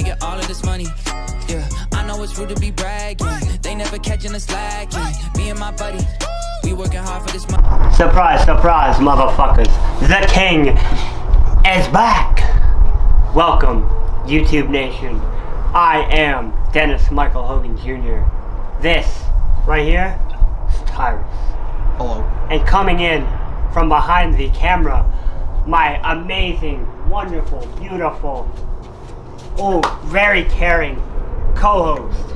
making all of this money. Yeah, I know it's rude to be bragging. They never catching us lacking. Me and my buddy, we working hard for this money. Surprise, surprise, motherfuckers. The king is back. Welcome, YouTube Nation. I am Dennis Michael Hogan Jr. This, right here, is Tyrus. Hello. And coming in from behind the camera, my amazing, wonderful, beautiful, very caring co-host,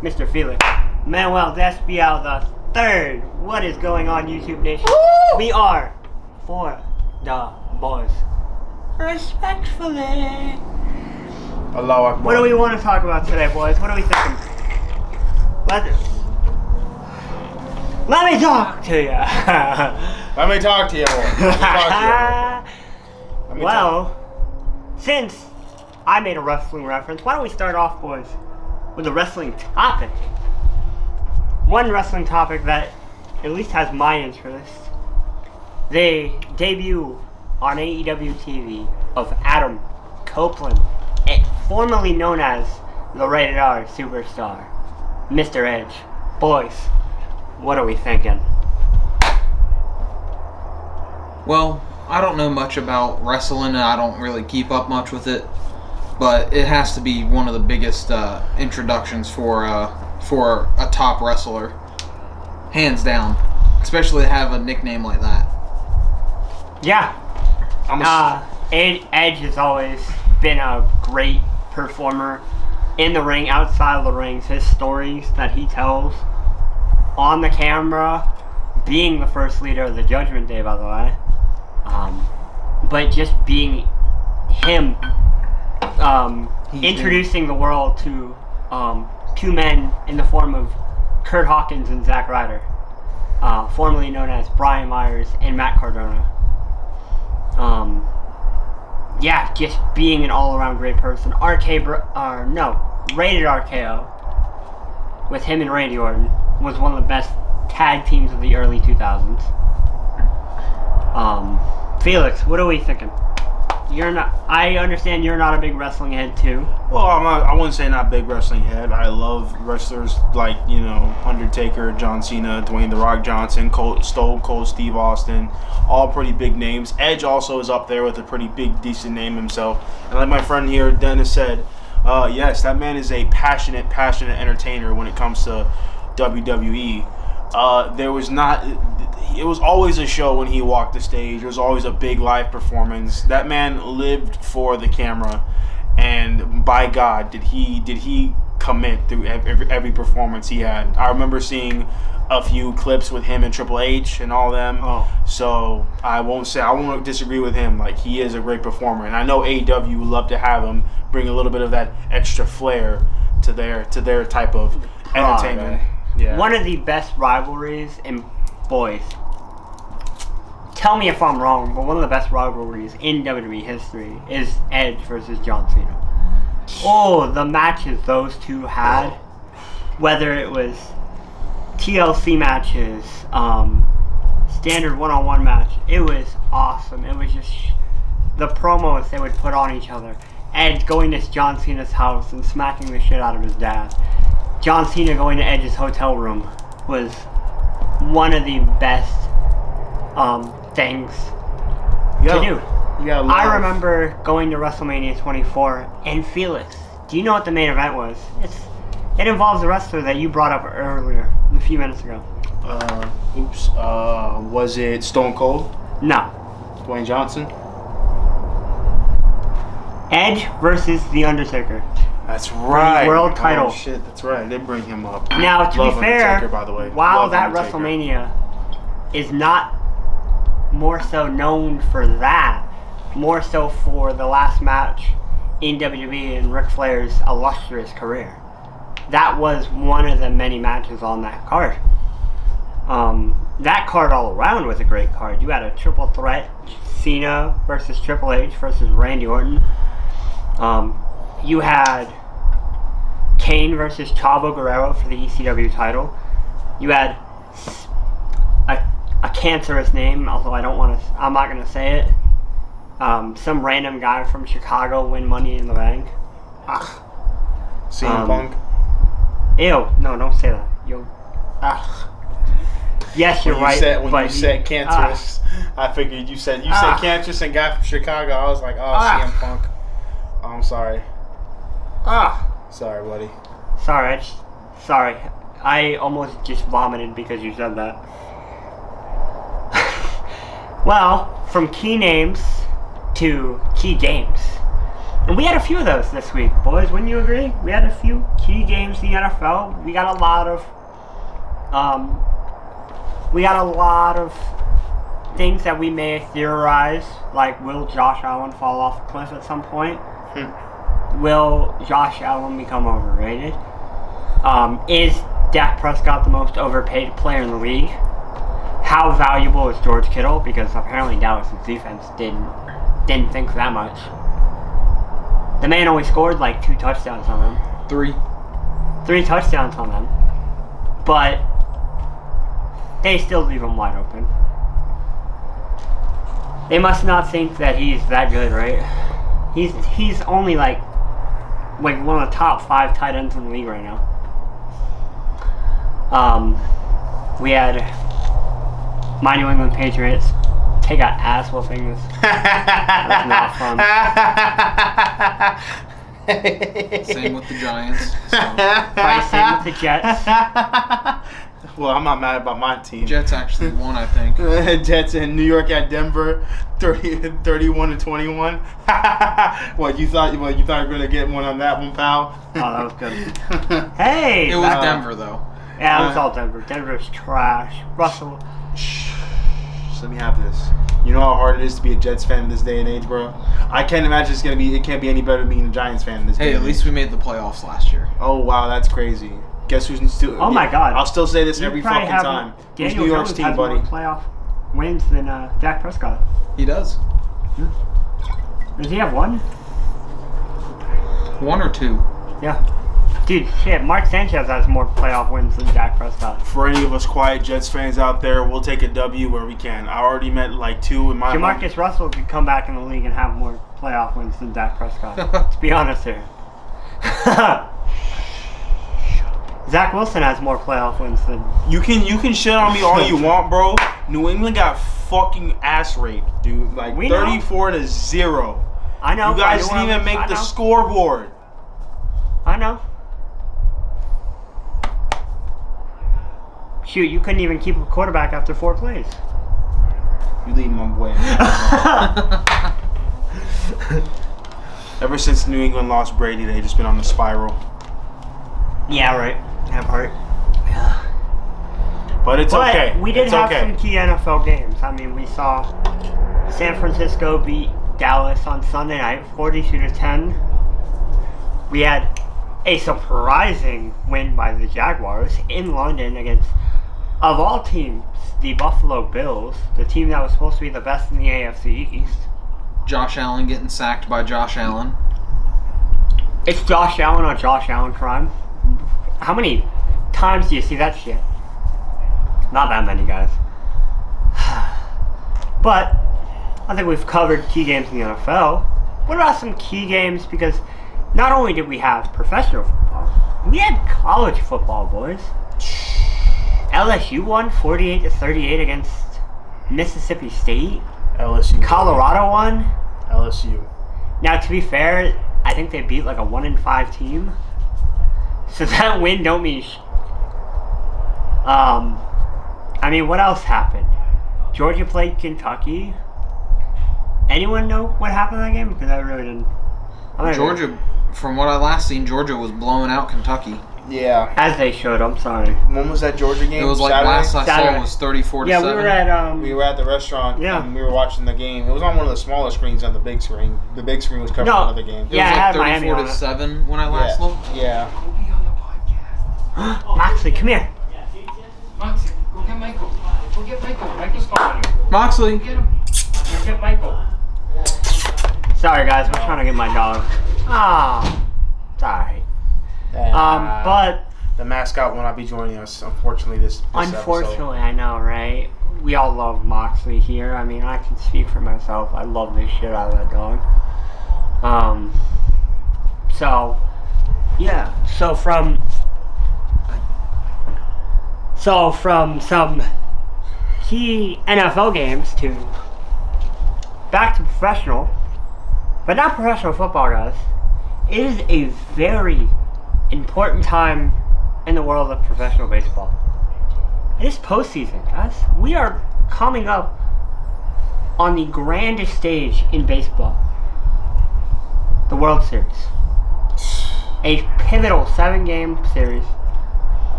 Mr. Felix Manuel Despial the Third. What is going on, YouTube Nation? Woo! We are for the boys. Respectfully. Allahu Akbar. What do we want to talk about today, boys? What are we thinking? Let me talk to you. Let me talk to you. Well, since I made a wrestling reference, why don't we start off, boys, with a wrestling topic? One wrestling topic that at least has my interest. The debut on AEW TV of Adam Copeland, formerly known as the Rated R Superstar, Mr. Edge. Boys, what are we thinking? Well, I don't know much about wrestling and I don't really keep up much with it, but it has to be one of the biggest introductions for a top wrestler, hands down, especially to have a nickname like that. Yeah. Edge has always been a great performer in the ring, outside of the rings. His stories that he tells on the camera, being the first leader of the Judgment Day, by the way, but just being him, introducing the world to two men in the form of Kurt Hawkins and Zack Ryder, formerly known as Brian Myers and Matt Cardona. Yeah, just being an all-around great person. Rated RKO with him and Randy Orton was one of the best tag teams of the early 2000s. Felix, what are we thinking? I understand you're not a big wrestling head too. Well, I wouldn't say not a big wrestling head. I love wrestlers like, Undertaker, John Cena, Dwayne The Rock Johnson, Stone Cold Steve Austin, all pretty big names. Edge also is up there with a pretty big, decent name himself. And like my friend here, Dennis, said, yes, that man is a passionate entertainer when it comes to WWE. It was always a show when he walked the stage. It was always a big live performance. That man lived for the camera, and by God, did he commit through every performance he had. I remember seeing a few clips with him and Triple H and all them. So I won't disagree with him. Like, he is a great performer, and I know AEW would love to have him bring a little bit of that extra flair to their type of entertainment. Yeah. One of the best rivalries in, boys, tell me if I'm wrong, but one of the best rivalries in WWE history is Edge versus John Cena. Oh, the matches those two had, whether it was TLC matches, standard one-on-one match, it was awesome. It was just the promos they would put on each other. Edge going to John Cena's house and smacking the shit out of his dad. John Cena going to Edge's hotel room was one of the best things to do. I remember going to WrestleMania 24, and Felix, do you know what the main event was? It involves the wrestler that you brought up earlier, a few minutes ago. Was it Stone Cold? No. Dwayne Johnson? Edge versus The Undertaker. That's right. World title. Oh shit, that's right. I did bring him up. Now, to be fair, Undertaker, by the way. while that WrestleMania is not more so known for that, more so for the last match in WWE in Ric Flair's illustrious career. That was one of the many matches on that card. That card all around was a great card. You had a triple threat, Cena versus Triple H versus Randy Orton. You had Kane versus Chavo Guerrero for the ECW title. You had a cancerous name, although I'm not gonna say it. Some random guy from Chicago win Money in the Bank. CM Punk. Ew. No, don't say that. Yes, you're right. When you said cancerous, I figured you said cancerous and guy from Chicago. I was like, CM Punk. Oh, I'm sorry. Sorry, buddy. Sorry. I almost just vomited because you said that. Well, from key names to key games. And we had a few of those this week, boys. Wouldn't you agree? We had a few key games in the NFL. We got a lot of things that we may theorize, like will Josh Allen fall off a cliff at some point? Will Josh Allen become overrated? Is Dak Prescott the most overpaid player in the league? How valuable is George Kittle? Because apparently Dallas' defense didn't think that much. The man only scored like 2 touchdowns on them. 3 touchdowns on them. But they still leave him wide open. They must not think that he's that good, right? He's only like one of the top 5 tight ends in the league right now. We had my New England Patriots take an ass whooping this. That's not fun. Same with the Giants. So. Probably same with the Jets. Well, I'm not mad about my team. Jets actually won, I think. Jets in New York at Denver, 31-21. What you thought you were gonna get one on that one, pal? Oh, that was good. Hey, it was Denver though. Yeah, it was all Denver. Denver's trash. Russell. Shh. Let me have this. You know how hard it is to be a Jets fan in this day and age, bro? I can't imagine it can't be any better than being a Giants fan in this day Hey, and at least we made the playoffs last year. Oh, wow, that's crazy. Guess who's still... Oh, my God. I'll still say this every fucking time. Who's New York's team, buddy? More playoff wins than Dak Prescott. He does. Does he have 1? 1 or 2. Yeah. Dude, shit, Mark Sanchez has more playoff wins than Dak Prescott. For any of us quiet Jets fans out there, we'll take a W where we can. I already met like 2 in my mind. Jamarcus Russell could come back in the league and have more playoff wins than Dak Prescott. Let's be honest here. Zach Wilson has more playoff wins than... You can shit on me all you want, bro. New England got fucking ass raped, dude. Like 34-0. I know. You guys didn't even make the scoreboard. I know. Shoot, you couldn't even keep a quarterback after 4 plays. You leave my boy. Ever since New England lost Brady, they've just been on the spiral. Yeah, right. Have heart. Yeah. But it's okay. We did have some key NFL games. I mean, we saw San Francisco beat Dallas on Sunday night, 42-10. We had a surprising win by the Jaguars in London against, of all teams, the Buffalo Bills, the team that was supposed to be the best in the AFC East. Josh Allen getting sacked by Josh Allen. It's Josh Allen on Josh Allen crime. How many times do you see that shit? Not that many, guys. But I think we've covered key games in the NFL. What about some key games? Because not only did we have professional football, we had college football, boys. LSU won 48-38 against Mississippi State. LSU. Colorado won. LSU. Now, to be fair, I think they beat like a 1-5 team. So that win don't mean I mean, what else happened? Georgia played Kentucky. Anyone know what happened in that game? Because I really didn't. Georgia, from what I last seen, Georgia was blowing out Kentucky. Yeah. As they should, I'm sorry. When was that Georgia game? It was like Saturday? last I saw it was 34-7. Yeah, we were at the restaurant. Yeah. And we were watching the game. It was on one of the smaller screens on the big screen. The big screen was covering another game. It was like 34-7 when I last looked. Yeah. Moxley, come here. Moxley, go get Michael. Go get Michael. Michael's calling you. Moxley. Go get him. Go get Michael. Sorry, guys. We're trying to get my dog. Sorry. But the mascot will not be joining us, unfortunately, this unfortunately, episode. I know, right? We all love Moxley here. I mean, I can speak for myself. I love the shit out of that dog. So, yeah. So from some key NFL games to back to professional, but not professional football, guys. It is a very important time in the world of professional baseball. It is postseason, guys. We are coming up on the grandest stage in baseball, the World Series. A pivotal 7-game series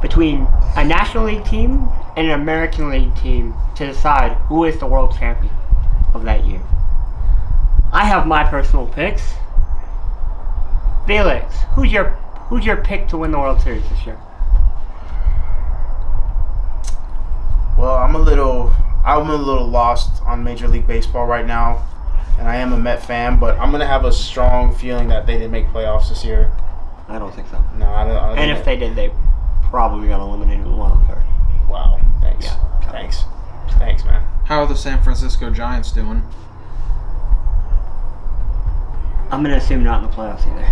between a National League team and an American League team to decide who is the world champion of that year. I have my personal picks. Felix, who's your pick to win the World Series this year? Well, I'm a little lost on Major League Baseball right now, and I am a Met fan, but I'm gonna have a strong feeling that they didn't make playoffs this year. I don't think so. No, I don't. And if they did, they probably got eliminated in the wild card. Wow, thanks, Yeah. thanks, man. How are the San Francisco Giants doing? I'm gonna assume not in the playoffs either.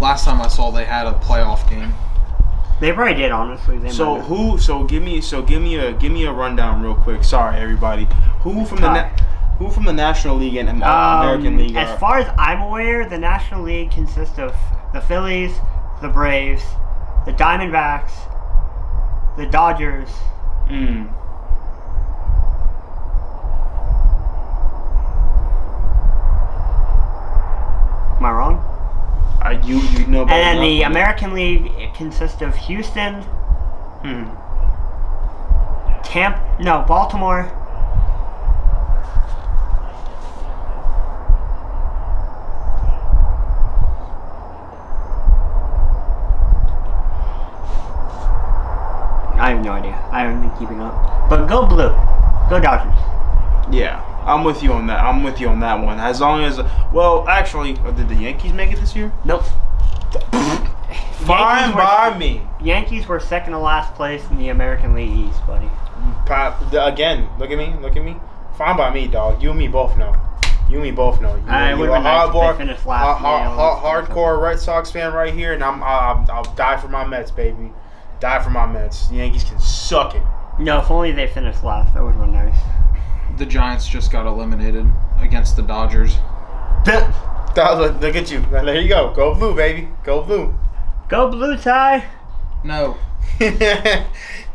Last time I saw they had a playoff game. They probably did, honestly. They So might who? So give me a rundown real quick. Sorry, everybody. Who from the National League and American League? As far as I'm aware, the National League consists of the Phillies, the Braves, the Diamondbacks, the Dodgers. Am I wrong? You know about. And then the American League, it consists of Houston, Baltimore, I have no idea. I haven't been keeping up. But go blue. Go Dodgers. Yeah, I'm with you on that. I'm with you on that one. As long as, well, actually, did the Yankees make it this year? Nope. Fine by me. Yankees were second to last place in the American League East, buddy. Again, look at me. Fine by me, dog. You and me both know. You It would have been nice if they finished last. Hardcore Red Sox fan right here, and I'll die for my Mets, baby. Die for my Mets. The Yankees can suck it. No, if only they finished last. That would have been nice. The Giants just got eliminated against the Dodgers. Look at you. There you go. Go blue, baby. Go blue. Go blue, Ty. No.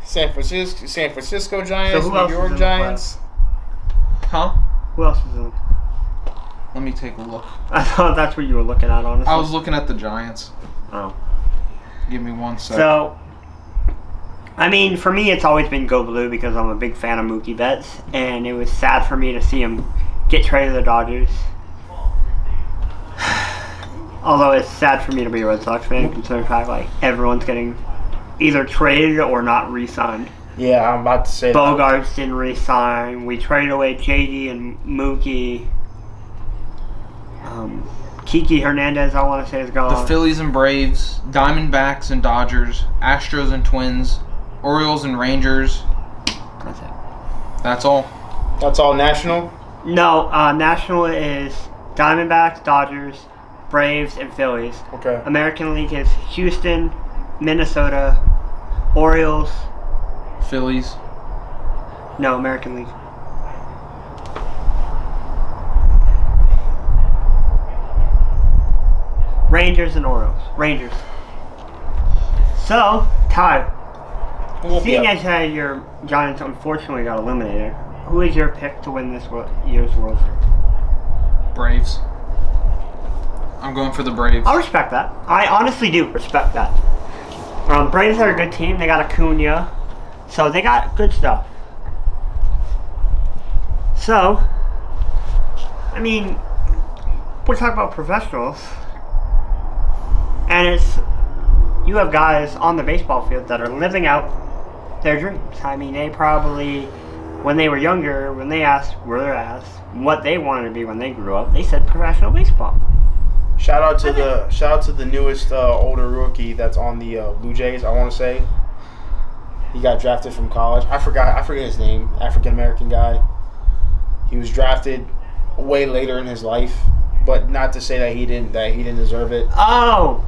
San Francisco Giants, So who else New is York in the Giants. Huh? Who else is in? Let me take a look. I thought that's what you were looking at, honestly. I was looking at the Giants. Oh. Give me 1 second. So, I mean, for me, it's always been go blue because I'm a big fan of Mookie Betts, and it was sad for me to see him get traded to the Dodgers. Although it's sad for me to be a Red Sox fan, considering the fact like everyone's getting either traded or not re-signed. Yeah, I'm about to say Bogarts didn't re-sign. We traded away JD and Mookie. Kiki Hernandez, I want to say, is gone. The Phillies and Braves, Diamondbacks and Dodgers, Astros and Twins, Orioles and Rangers. That's it. That's all. That's all national? No, National is Diamondbacks, Dodgers, Braves, and Phillies. Okay. American League is Houston, Minnesota, Orioles. Phillies. No, American League. Rangers and Orioles. Rangers. So, Ty, seeing as how your Giants unfortunately got eliminated, who is your pick to win this year's World Series? Braves. I'm going for the Braves. I'll respect that. I honestly do respect that. Braves are a good team. They got Acuna. So they got good stuff. So, I mean, we're talking about professionals. And you have guys on the baseball field that are living out their dreams. I mean, they probably, when they were younger, when they were asked what they wanted to be when they grew up, they said professional baseball. Shout out to the newest older rookie that's on the Blue Jays. I want to say he got drafted from college. I forget his name. African American guy. He was drafted way later in his life, but not to say that he didn't deserve it. Oh,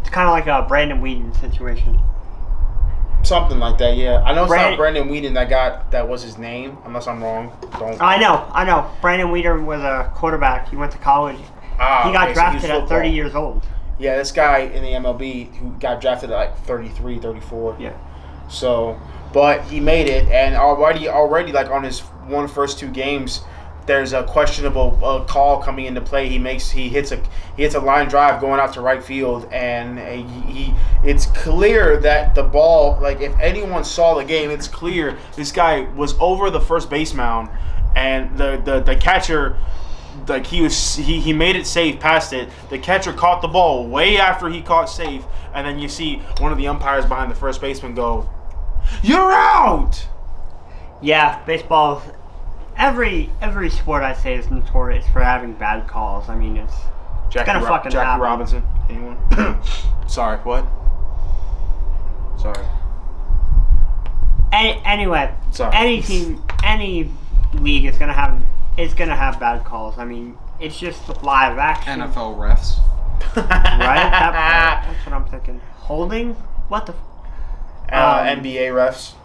it's kind of like a Brandon Whedon situation. Something like that, yeah. I know it's Brandon- not Brandon Whedon that was his name, unless I'm wrong. Don't. I know. Brandon Whedon was a quarterback. He went to college. He got drafted at 30 years old. Yeah, this guy in the MLB who got drafted at like 33, 34. Yeah. So, but he made it, and already like on his first 2 games, there's a questionable call coming into play. He hits a line drive going out to right field, and it's clear that the ball, like if anyone saw the game, it's clear this guy was over the first base mound, and the catcher, like he made it safe past it. The catcher caught the ball way after he caught safe, and then you see one of the umpires behind the first baseman go, "You're out!" Yeah, baseball. Every sport I say is notorious for having bad calls. I mean, it's gonna fucking Jackie happen. Robinson. Anyone? Sorry, what? Sorry. Anyway, Sorry. any team, any league is gonna have bad calls. I mean, it's just live action. NFL refs. Right? That's what I'm thinking. Holding? What the? NBA refs.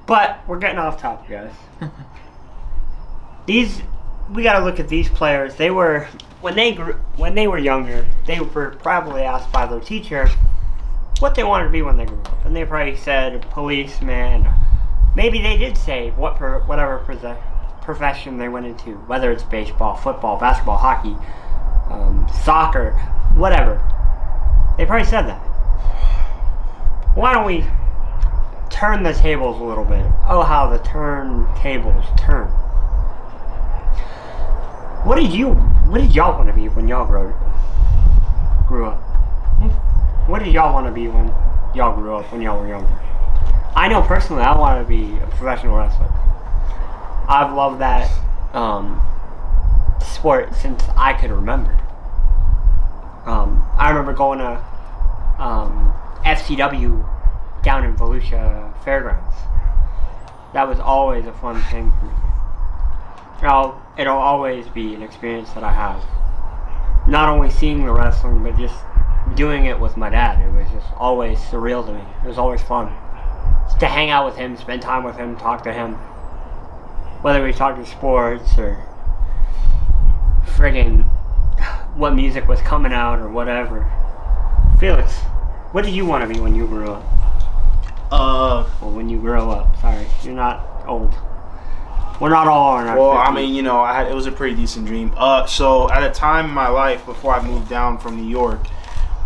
But we're getting off topic, guys. We gotta look at these players. They were when they were younger. They were probably asked by their teacher what they wanted to be when they grew up, and they probably said policeman. Maybe they did say whatever profession they went into, whether it's baseball, football, basketball, hockey, soccer, whatever. They probably said that. Why don't we turn the tables a little bit? Oh, how the tables turn. What did y'all want to be when y'all grew up? What did y'all want to be when y'all grew up, when y'all were younger? I know personally I wanted to be a professional wrestler. I've loved that sport since I could remember. I remember going to FCW down in Volusia Fairgrounds. That was always a fun thing for me. It'll always be an experience that I have. Not only seeing the wrestling, but just doing it with my dad. It was just always surreal to me. It was always fun. Just to hang out with him, spend time with him, talk to him. Whether we talked sports or friggin' what music was coming out or whatever. Felix, what did you want to be when you grew up? Well, when you grow up. Sorry, you're not old. We're not all in our 50s. I mean, it was a pretty decent dream. So at a time in my life before I moved down from New York,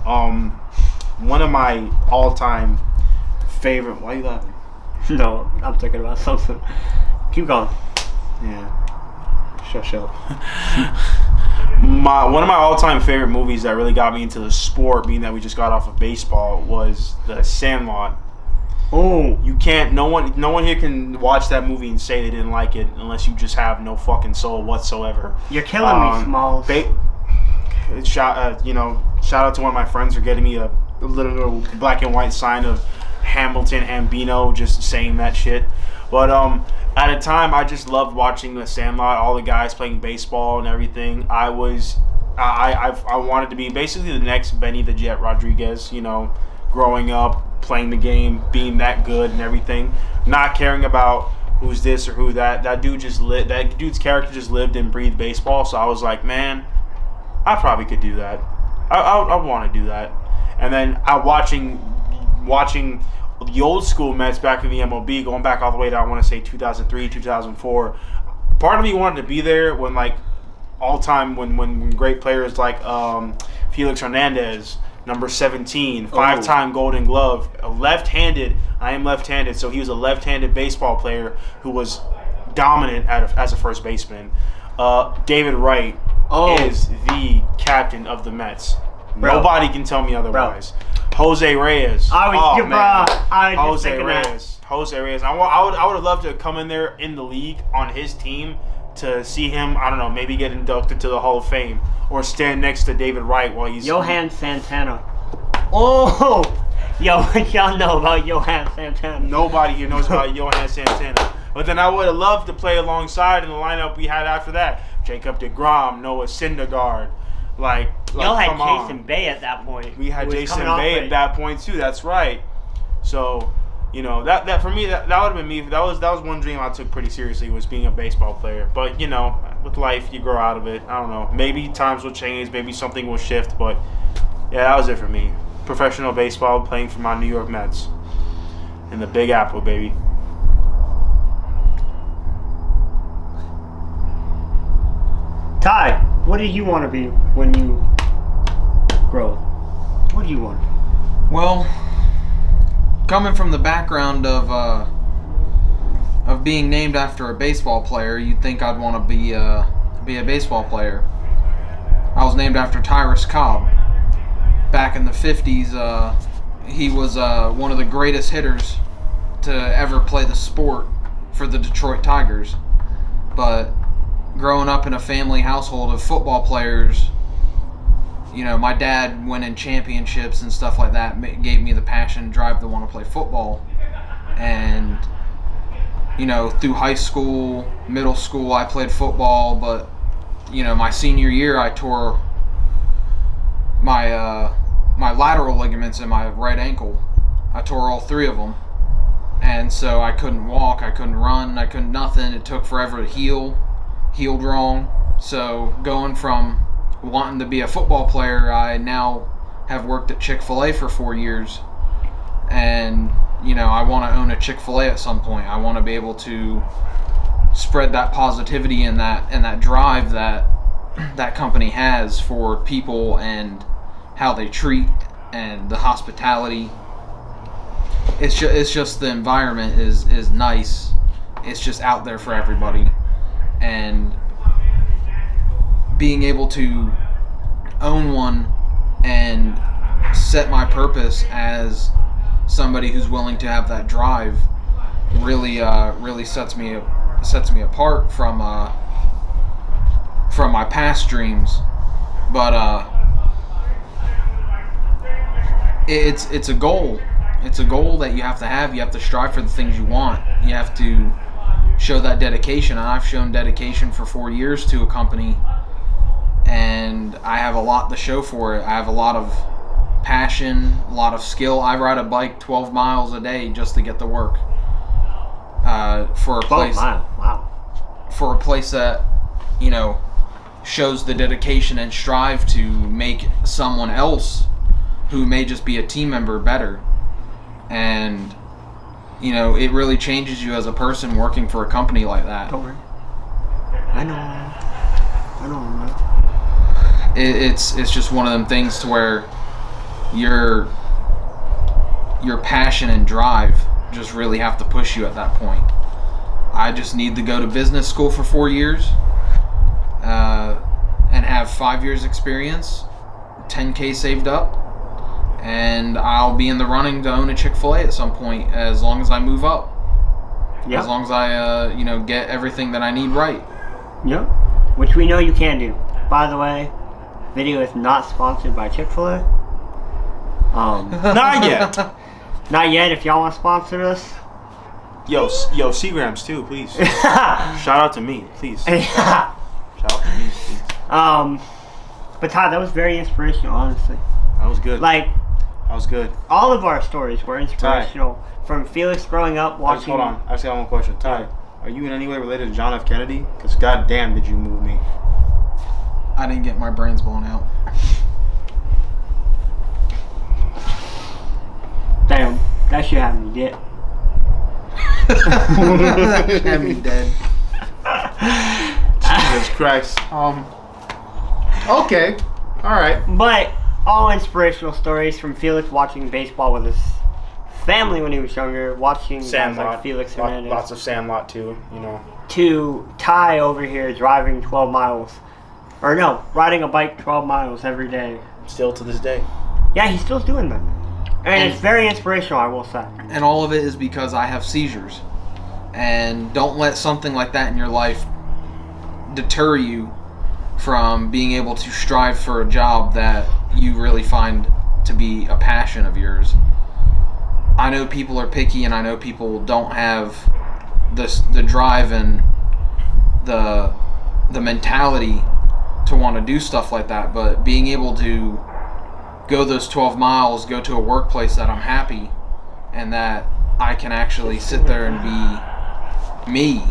one of my all-time favorite. Why are you laughing? No, I'm thinking about something. Keep going. Yeah. Shut up. One of my all-time favorite movies that really got me into the sport, being that we just got off of baseball, was The Sandlot. Oh, You can't. No one here can watch that movie and say they didn't like it unless you just have no fucking soul whatsoever. you're killing me, Smalls. Shout out to one of my friends for getting me a little black and white sign of Hamilton Ambino, just saying that shit. But at a time, I just loved watching The Sandlot. All the guys playing baseball and everything. I wanted to be basically the next Benny the Jet Rodriguez. Growing up, playing the game, being that good and everything, not caring about who's this or who that. That dude's character just lived and breathed baseball. So I was like, man, I probably could do that. I want to do that. And then watching the old school Mets back in the MLB, going back all the way to, I want to say 2003, 2004. Part of me wanted to be there when all time when great players like Felix Hernandez, number 17, 5-time Golden Glove, left-handed. I am left-handed, so he was a left-handed baseball player who was dominant as a first baseman. David Wright is the captain of the Mets. Bro. Nobody can tell me otherwise. Jose Reyes. Jose Reyes. I would have loved to come in there in the league on his team to see him, I don't know, maybe get inducted to the Hall of Fame or stand next to David Wright while he's... Johan Santana. Oh! Y'all know about Johan Santana. Nobody here knows about Johan Santana. But then I would have loved to play alongside in the lineup we had after that. Jacob deGrom, Noah Syndergaard. Like Y'all had come on. Jason Bay at that point. We had who was Jason coming off Bay it. at that point too. That's right. So, you know, that for me, that would have been me. That was one dream I took pretty seriously, was being a baseball player. But you know, with life, you grow out of it. I don't know. Maybe times will change. Maybe something will shift. But yeah, that was it for me. Professional baseball, playing for my New York Mets in the Big Apple, baby. Ty, what do you want to be when you grow up? What do you want? Well, coming from the background of being named after a baseball player, you'd think I'd want to be a baseball player. I was named after Tyrus Cobb. Back in the 50s, he was one of the greatest hitters to ever play the sport for the Detroit Tigers. But growing up in a family household of football players, you know, my dad winning championships and stuff like that gave me the passion and drive to want to play football. And, you know, through high school, middle school, I played football. But, you know, my senior year, I tore my lateral ligaments in my right ankle. I tore all 3 of them. And so I couldn't walk, I couldn't run, I couldn't nothing. It took forever to heal. Healed wrong. So going from wanting to be a football player, I now have worked at Chick-fil-A for 4 years, and you know, I want to own a Chick-fil-A at some point. I want to be able to spread that positivity and that drive that company has for people and how they treat and the hospitality. It's just the environment is nice. It's just out there for everybody. And being able to own one and set my purpose as somebody who's willing to have that drive really sets me apart from my past dreams. But it's a goal. It's a goal that you have to have. You have to strive for the things you want. You have to show that dedication, and I've shown dedication for 4 years to a company, and I have a lot to show for it. I have a lot of passion, a lot of skill. I ride a bike 12 miles a day just to get to work. For a place, 12 miles, wow. For a place that, you know, shows the dedication and strive to make someone else who may just be a team member better. And you know, it really changes you as a person working for a company like that. Don't worry. I know. It's just one of them things to where your passion and drive just really have to push you at that point. I just need to go to business school for 4 years and have 5 years experience, $10K saved up, and I'll be in the running to own a Chick-fil-A at some point, as long as I move up. Yep. As long as I, get everything that I need right. Yep. Which we know you can do. By the way, video is not sponsored by Chick-fil-A. Not yet. Not yet. If y'all want to sponsor us. Yo, Seagrams too, please. Shout out to me, please. Shout out to me, please. But Todd, that was very inspirational, honestly. That was good. Like, that was good. all of our stories were inspirational. Ty. From Felix growing up, watching. Hold on, I just got one question. Ty, are you in any way related to John F. Kennedy? Because goddamn, did you move me? I didn't get my brains blown out. Damn, that shit had me dead. Had me dead. Jesus Christ. Okay. All right. But all inspirational stories from Felix watching baseball with his family when he was younger, watching guys Sandlot. like Felix Hernandez, Lots of Sandlot too, to Ty over here driving 12 miles. Or no, riding a bike 12 miles every day. Still to this day. Yeah, he's still doing that. And it's very inspirational, I will say. And all of it is because I have seizures. And don't let something like that in your life deter you from being able to strive for a job that you really find to be a passion of yours. I know people are picky, and I know people don't have the drive and the the mentality to want to do stuff like that, but being able to go those 12 miles, go to a workplace that I'm happy and that I can actually sit there and be me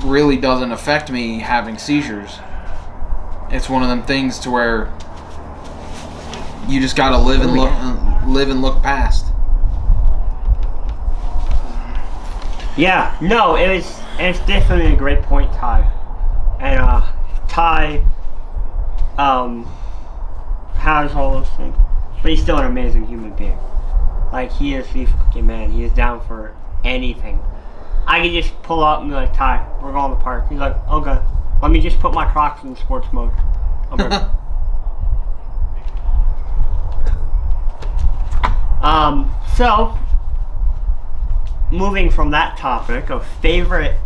really doesn't affect me having seizures. It's one of them things to where you just gotta live and look past. Yeah, no, it's definitely a great point, Ty. And Ty has all those things, but he's still an amazing human being. Like, he is the fucking man. He is down for anything. I can just pull up and be like, Ty, we're going to the park. He's like, okay, let me just put my Crocs in sports mode. I'm ready. So, moving from that topic of favorite,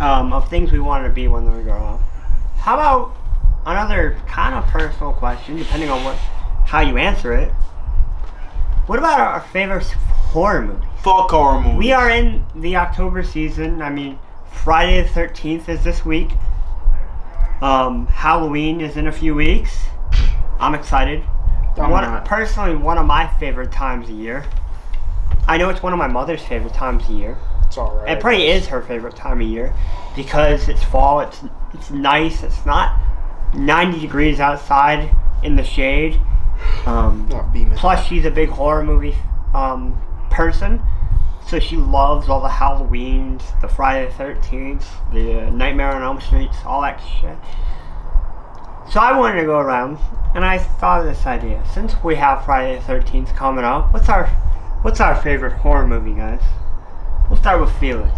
of things we wanted to be when we grow up, how about another kind of personal question, depending on how you answer it. What about our favorite horror movie? Fuck horror movies. We are in the October season. I mean, Friday the 13th is this week. Halloween is in a few weeks. I'm excited. Personally, one of my favorite times of year. I know it's one of my mother's favorite times of year. It's alright. It probably is her favorite time of year because it's fall. It's nice. It's not 90 degrees outside in the shade. Plus, she's a big horror movie person, so she loves all the Halloweens, the Friday the 13th, the Nightmare on Elm Street, all that shit. So I wanted to go around, and I thought of this idea. Since we have Friday the 13th coming up, what's our favorite horror movie, guys? We'll start with Felix.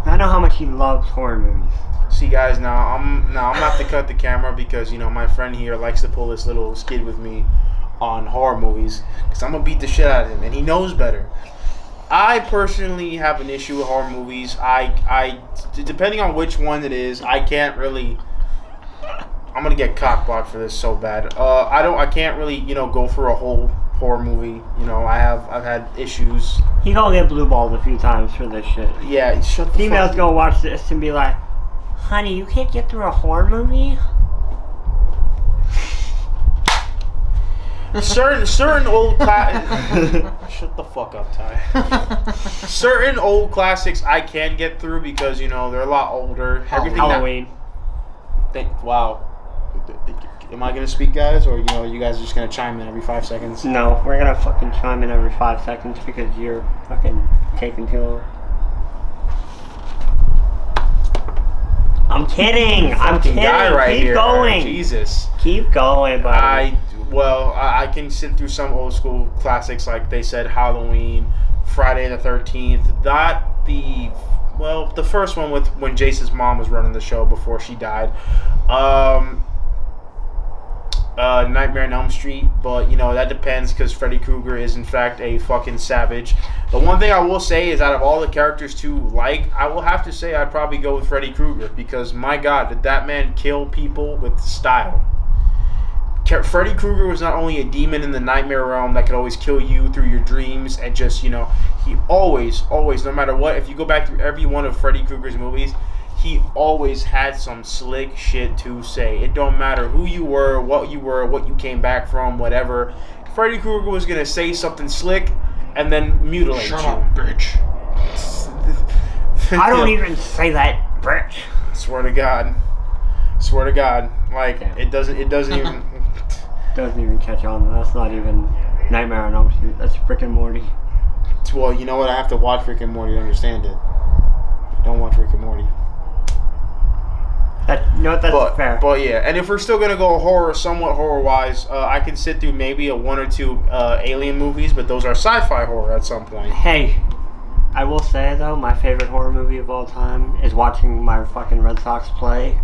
I know how much he loves horror movies. See, guys, now I'm gonna have to cut the camera because my friend here likes to pull this little skid with me on horror movies because I'm gonna beat the shit out of him, and he knows better. I personally have an issue with horror movies. I depending on which one it is, I can't really. I'm gonna get cock-blocked for this so bad. I can't really go for a whole horror movie. I've had issues. He gonna get blue balled a few times for this shit. Yeah, shut the Females fuck. gonna watch this and be like, honey, you can't get through a horror movie? Certain old shut the fuck up, Ty. Certain old classics I can get through because they're a lot older. Halloween. Wow. Am I gonna speak, guys, or you guys are just gonna chime in every 5 seconds? No, we're gonna fucking chime in every 5 seconds because you're fucking taking too long. I'm kidding. I'm kidding. Guy right Keep here, going. Jesus. Keep going, buddy. I can sit through some old school classics like they said Halloween, Friday the 13th. The first one with when Jason's mom was running the show before she died. Nightmare on Elm Street, but that depends because Freddy Krueger is in fact a fucking savage. The one thing I will say is out of all the characters to like, I will have to say I'd probably go with Freddy Krueger because my God, did that man kill people with style. Freddy Krueger was not only a demon in the nightmare realm that could always kill you through your dreams and just, he always, no matter what, if you go back through every one of Freddy Krueger's movies, he always had some slick shit to say. It don't matter who you were, what you came back from, whatever. Freddy Krueger was going to say something slick and then mutilate you. Shut up, bitch. I don't even say that, bitch. Swear to God. Like, it doesn't even... Doesn't even catch on. That's not even Nightmare on Elm Street. That's Rick and Morty. Well, you know what? I have to watch Rick and Morty to understand it. Don't watch Rick and Morty. That's fair. But yeah, and if we're still gonna go somewhat horror-wise, I can sit through maybe a 1 or 2 alien movies, but those are sci-fi horror at some point. Hey, I will say though, my favorite horror movie of all time is watching my fucking Red Sox play.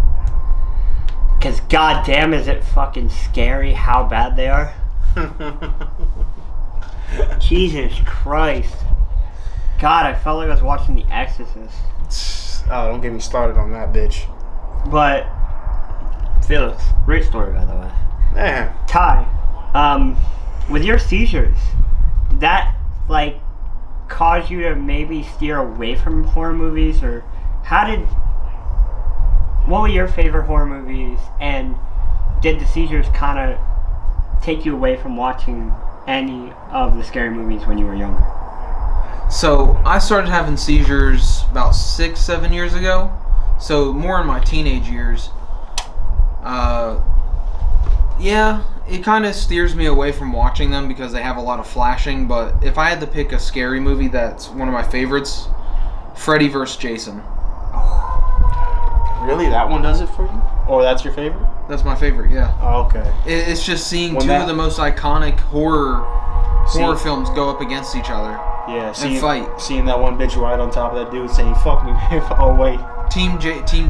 Because goddamn is it fucking scary how bad they are. Jesus Christ. God, I felt like I was watching The Exorcist. Oh, don't get me started on that bitch. But, Felix, great story by the way. Man. Ty, with your seizures, did that, cause you to maybe steer away from horror movies? Or what were your favorite horror movies, and did the seizures kind of take you away from watching any of the scary movies when you were younger? So I started having seizures about 6-7 years ago. So more in my teenage years. Yeah, it kind of steers me away from watching them because they have a lot of flashing. But if I had to pick a scary movie that's one of my favorites, Freddy vs. Jason. Really? That one does it for you? Or that's your favorite? That's my favorite, yeah. Oh, okay. It's just seeing two of the most iconic horror films go up against each other. Yeah, and fight. Seeing that one bitch right on top of that dude saying, fuck me, oh wait. Team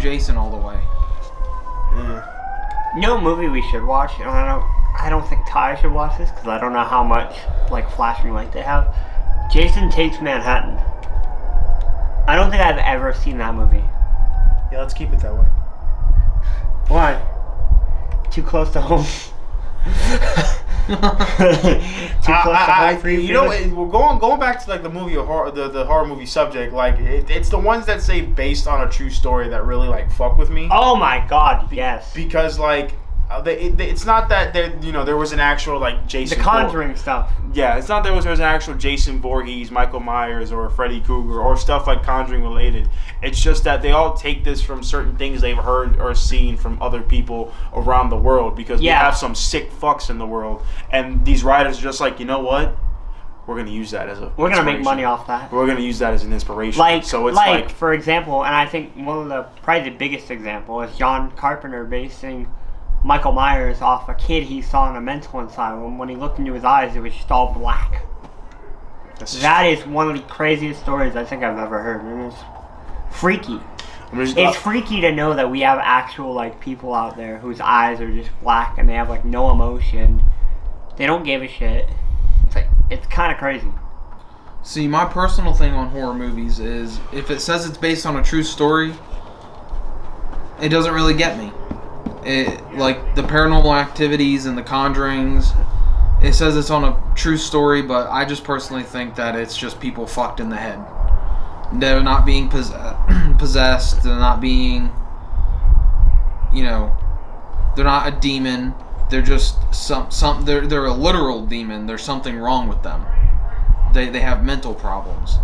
Jason all the way. Yeah. No movie we should watch, and I don't think Ty should watch this because I don't know how much like flashing light they have. Jason Takes Manhattan. I don't think I've ever seen that movie. Yeah, let's keep it that way. Why? Too close to home. Too close to home for you. You know, we're going back to like the movie horror, the horror movie subject. Like it's the ones that say based on a true story that really like fuck with me. Oh my god, yes. Because like it's not that there was an actual like Jason. The Conjuring stuff. Yeah, it's not there was an actual Jason Voorhees, Michael Myers, or Freddy Krueger, or stuff like Conjuring related. It's just that they all take this from certain things they've heard or seen from other people around the world because we have some sick fucks in the world, and these writers are just like, you know what? We're gonna use that as a. We're gonna make money off that. We're gonna use that as an inspiration. Like, so it's like for example, and I think probably the biggest example is John Carpenter basing Michael Myers off a kid he saw in a mental asylum. When he looked into his eyes, it was just all black. That is one of the craziest stories I think I've ever heard. And it's freaky. It's freaky to know that we have actual like people out there whose eyes are just black and they have like no emotion. They don't give a shit. It's kind of crazy. See, my personal thing on horror movies is if it says it's based on a true story, it doesn't really get me. Like the Paranormal Activities and the Conjurings, it says it's on a true story, but I just personally think that it's just people fucked in the head. They're not being possessed. They're not being, they're not a demon. They're just they're a literal demon. There's something wrong with them. They have mental problems.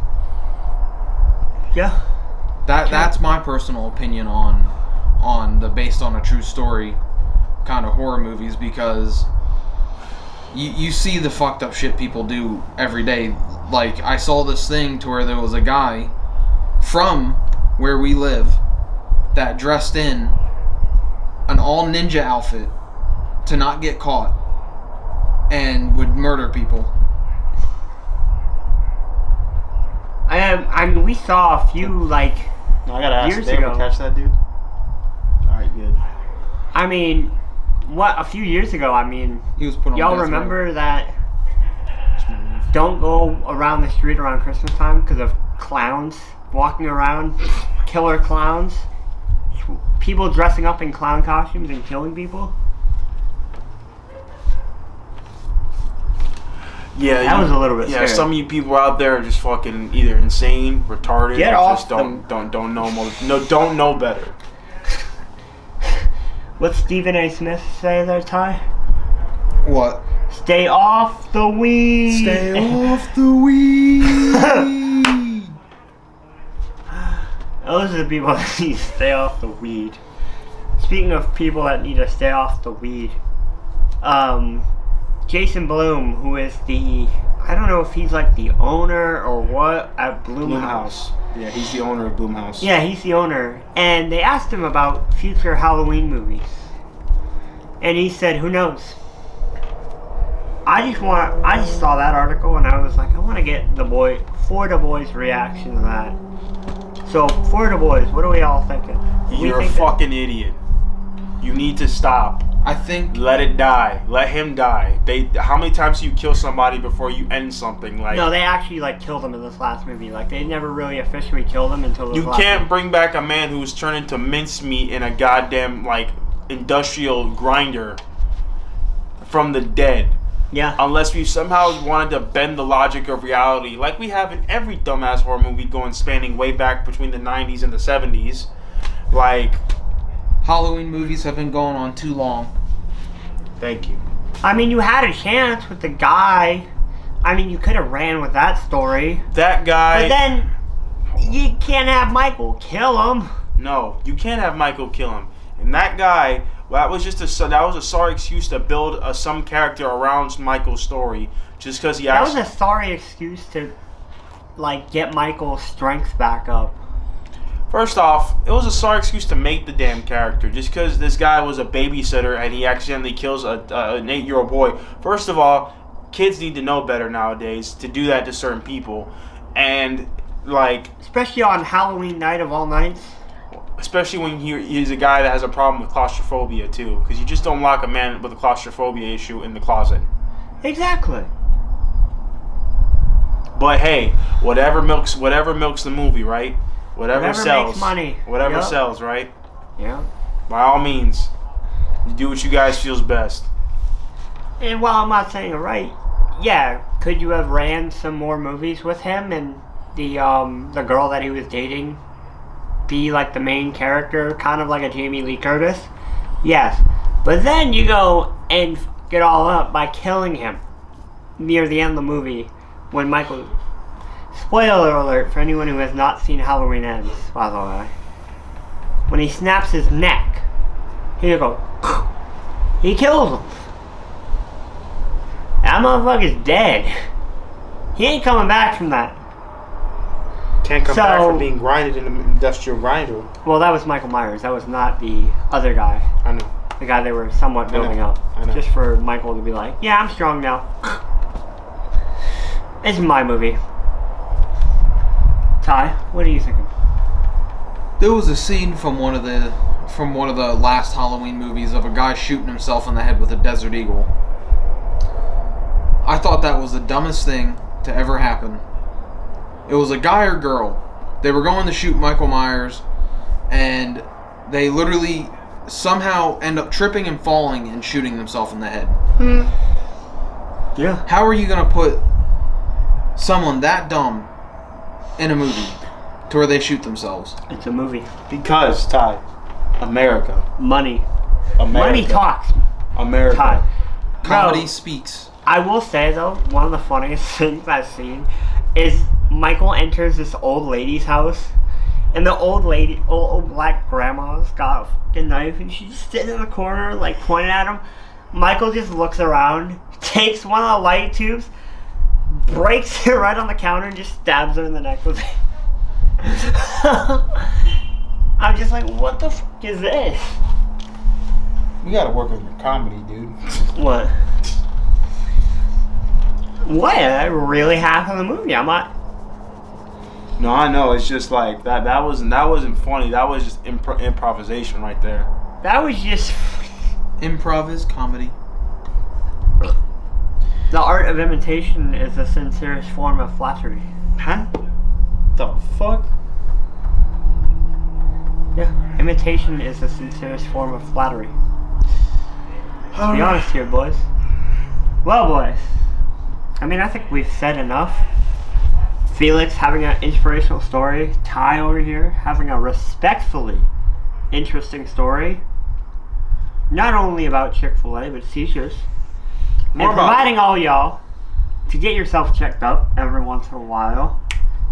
Yeah. That's my personal opinion on the based on a true story kind of horror movies, because you see the fucked up shit people do every day. Like, I saw this thing to where there was a guy from where we live that dressed in an all ninja outfit to not get caught and would murder people. I mean, we saw a few I gotta ask, years did they ever ago. catch that dude? Alright, good. I mean, a few years ago, He was put on y'all death remember row. that don't go around the street around Christmas time because of clowns walking around, killer clowns, people dressing up in clown costumes and killing people? Yeah, that was a little bit scary. Some of you people out there are just fucking either insane, retarded, Get or off just don't know better. What's Stephen A. Smith say there, Ty? What? Stay off the weed. Stay off the weed. Those are the people that need to stay off the weed. Speaking of people that need to stay off the weed, Jason Blum, who is I don't know if he's like the owner or what at Blumhouse. Yeah, he's the owner of Blumhouse. Yeah, he's the owner. And they asked him about future Halloween movies. And he said, who knows? I just saw that article and I was like, I want to get For the Boys' reaction to that. So, For the Boys, what are we all thinking? You're a fucking idiot. You need to stop. I think... Let it die. Let him die. How many times do you kill somebody before you end something? No, they actually killed him in this last movie. They never really officially killed him until this last You can't movie. bring back a man who was turned into mincemeat in a goddamn industrial grinder from the dead. Yeah. Unless we somehow wanted to bend the logic of reality, like we have in every dumbass horror movie spanning way back between the 90s and the 70s. Halloween movies have been going on too long. Thank you. I mean, you had a chance with the guy. I mean, you could have ran with that story. That guy. But then, you can't have Michael kill him. No, you can't have Michael kill him. And that guy, that was just a sorry excuse to build some character around Michael's story, just because he That actually. was a sorry excuse to, like, get Michael's strength back up. First off, it was a sorry excuse to make the damn character, just because this guy was a babysitter and he accidentally kills an 8-year-old boy. First of all, kids need to know better nowadays to do that to certain people, and like, Especially on Halloween night of all nights. especially when he's a guy that has a problem with claustrophobia too, because you just don't lock a man with a claustrophobia issue in the closet. Exactly. But hey, whatever milks the movie, right? Whatever sells, makes money. Whatever Yep. sells, right? Yeah. By all means, you do what you guys feels best. And while I'm not saying it right, yeah, could you have ran some more movies with him and the girl that he was dating be like the main character, kind of like a Jamie Lee Curtis? Yes. But then you go and get all up by killing him near the end of the movie when Michael... Spoiler alert for anyone who has not seen Halloween Ends, by the way. When he snaps his neck, here you go. He kills him. That motherfucker's dead. He ain't coming back from that. Can't come back from being grinded in an industrial grinder. Well, that was Michael Myers. That was not the other guy. I know. The guy they were somewhat building up. I know. Just for Michael to be like, yeah, I'm strong now. This is my movie. Ty, what are you thinking? There was a scene from one of the last Halloween movies of a guy shooting himself in the head with a Desert Eagle. I thought that was the dumbest thing to ever happen. It was a guy or girl. They were going to shoot Michael Myers, and they literally somehow end up tripping and falling and shooting themselves in the head. Yeah. How are you going to put someone that dumb in a movie to where they shoot themselves? It's a movie. Because, Ty, America. Money. America. Money talks. America. Ty. Comedy Bro, speaks. I will say, though, one of the funniest things I've seen is Michael enters this old lady's house, and the old black grandma's got a fucking knife, and she's sitting in the corner, like, pointing at him. Michael just looks around, takes one of the light tubes, breaks it right on the counter, and just stabs her in the neck with it. I'm just like, what the fuck is this? You gotta work on your comedy, dude. What? What? Really half of the movie. I'm not. No, I know. It's just like that wasn't funny. That was just improvisation right there. That was just. Improv is comedy. The art of imitation is the sincerest form of flattery. Huh? The fuck? Yeah. Imitation is the sincerest form of flattery. Let's be honest here, boys. Well, boys. I mean, I think we've said enough. Felix having an inspirational story. Ty over here having a respectfully interesting story. Not only about Chick-fil-A, but seizures. More and providing all y'all to get yourself checked up every once in a while.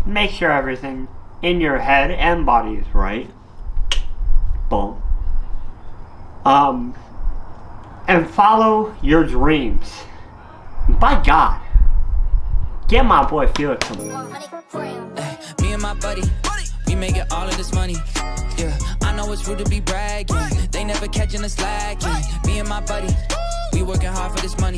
Make sure everything in your head and body is right. Boom. And follow your dreams. By God, get my boy Felix some. Me and my buddy, we making all of this money. Yeah, I know it's rude to be bragging. They never catching us lacking. Me and my buddy, we working hard for this money.